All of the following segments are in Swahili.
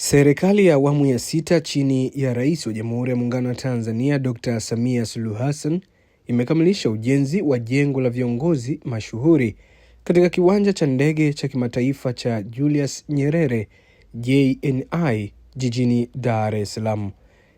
Serikali ya awamu ya sita chini ya Rais wa Jamhuri ya Muungano wa Tanzania Dr. Samia Suluhu Hassan imekamilisha ujenzi wa jengo la viongozi mashuhuri katika kiwanja cha ndege cha kimataifa cha Julius Nyerere JNI jijini Dar es Salaam.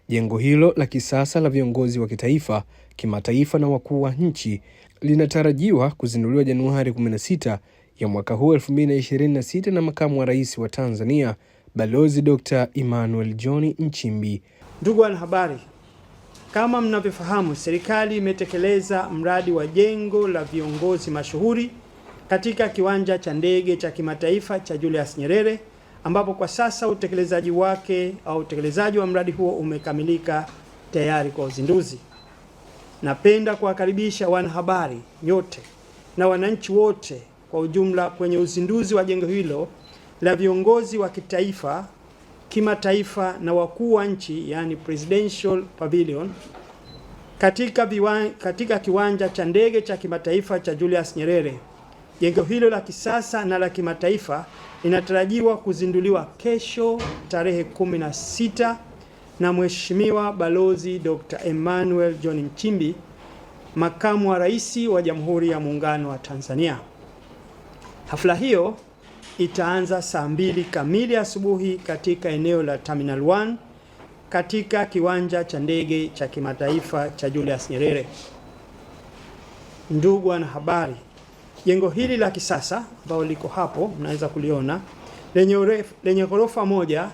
Jengo hilo la kisasa la viongozi wa kitaifa, kimataifa na wakuu wa nchi linatarajiwa kuzinduliwa Januari 16 ya mwaka huu 2026 na Makamu wa Rais wa Tanzania Balozi Dr. Emmanuel John Nchimbi. Ndugu wanahabari, kama mnavyofahamu, serikali imetekeleza mradi wa jengo la viongozi mashuhuri katika kiwanja cha ndege cha kimataifa cha Julius Nyerere, ambapo kwa sasa utekelezaji wa mradi huo umekamilika tayari kwa uzinduzi. Napenda kuwakaribisha wanahabari nyote na wananchi wote kwa ujumla kwenye uzinduzi wa jengo hilo la viongozi wa kitaifa, kimataifa na wakuu wa nchi, yani Presidential Pavilion, katika kiwanja cha ndege cha kimataifa cha Julius Nyerere. Jengo hilo la kisasa na la kimataifa linatarajiwa kuzinduliwa kesho tarehe 16 na Mheshimiwa Balozi Dr. Emmanuel John Nchimbi, Makamu wa Rais wa Jamhuri ya Muungano wa Tanzania. Hafla hiyo itaanza saa 2 kamili asubuhi katika eneo la Terminal 1 katika kiwanja cha ndege cha kimataifa cha Julius Nyerere. Ndugu wanahabari, jengo hili la kisasa ambalo liko hapo mnaweza kuliona lenye ghorofa moja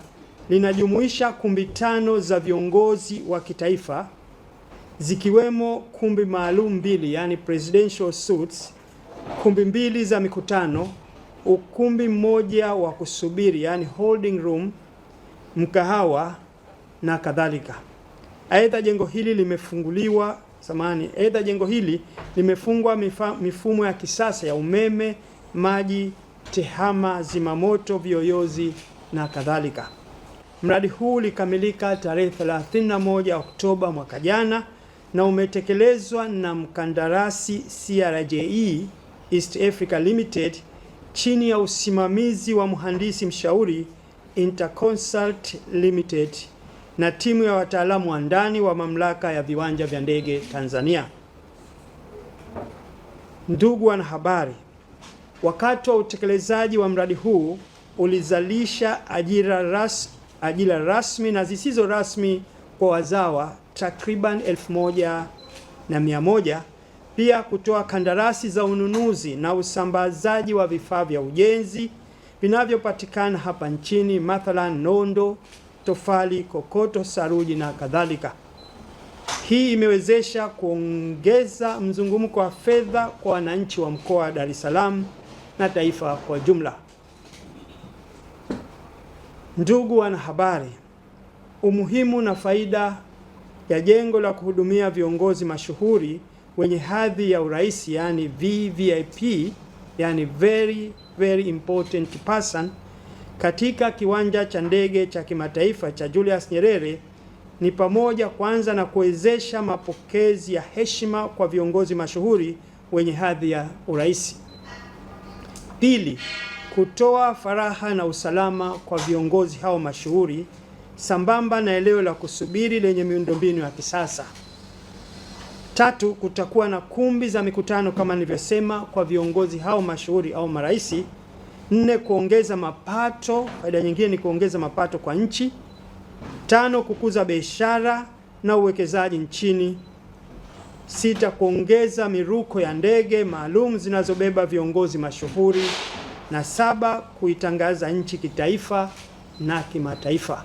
linajumuisha kumbi 5 za viongozi wa kitaifa, zikiwemo kumbi maalum 2, yani presidential suites, kumbi 2 za mikutano, ukumbi mmoja wa kusubiri yani holding room, mkahawa na kadhalika. Aidha jengo hili limefungwa mifumo ya kisasa ya umeme, maji, tehama, zimamoto, viyoyozi na kadhalika. Mradi huu ulikamilika tarehe 31 Oktoba mwaka jana na umetekelezwa na mkandarasi CRJE East Africa Limited chini ya usimamizi wa mhandisi mshauri Interconsult Limited na timu ya wataalamu wa ndani wa Mamlaka ya Viwanja vya Ndege Tanzania. Ndugu wanahabari, wakati wa utekelezaji wa mradi huu ulizalisha ajira rasmi na zisizo rasmi kwa wazawa takriban 1100, pia kutoa kandarasi za ununuzi na usambazaji wa vifaa vya ujenzi vinavyopatikana hapa nchini, mathalan nondo, tofali, kokoto, saruji na kadhalika. Hii imewezesha kuongeza mzunguko wa fedha kwa wananchi wa mkoa wa Dar es Salaam na taifa kwa jumla. Ndugu wanahabari, umuhimu na faida ya jengo la kuhudumia viongozi mashuhuri wenye hadhi ya urais, yani VVIP, yani very very important person, katika kiwanja cha ndege cha kimataifa cha Julius Nyerere ni pamoja, kwanza, na kuwezesha mapokezi ya heshima kwa viongozi mashuhuri wenye hadhi ya urais. Pili, kutoa faraha na usalama kwa viongozi hao mashuhuri sambamba na eneo la kusubiri lenye miundombinu ya kisasa. Tatu, kutakuwa na kumbi za mikutano kama nilivyosema kwa viongozi hao mashuhuri au marais. 4, kuongeza mapato, faida nyingine ni kuongeza mapato kwa nchi. 5, kukuza biashara na uwekezaji nchini. 6, kuongeza miruko ya ndege maalum zinazobeba viongozi mashuhuri. Na 7, kuitangaza nchi kitaifa na kimataifa.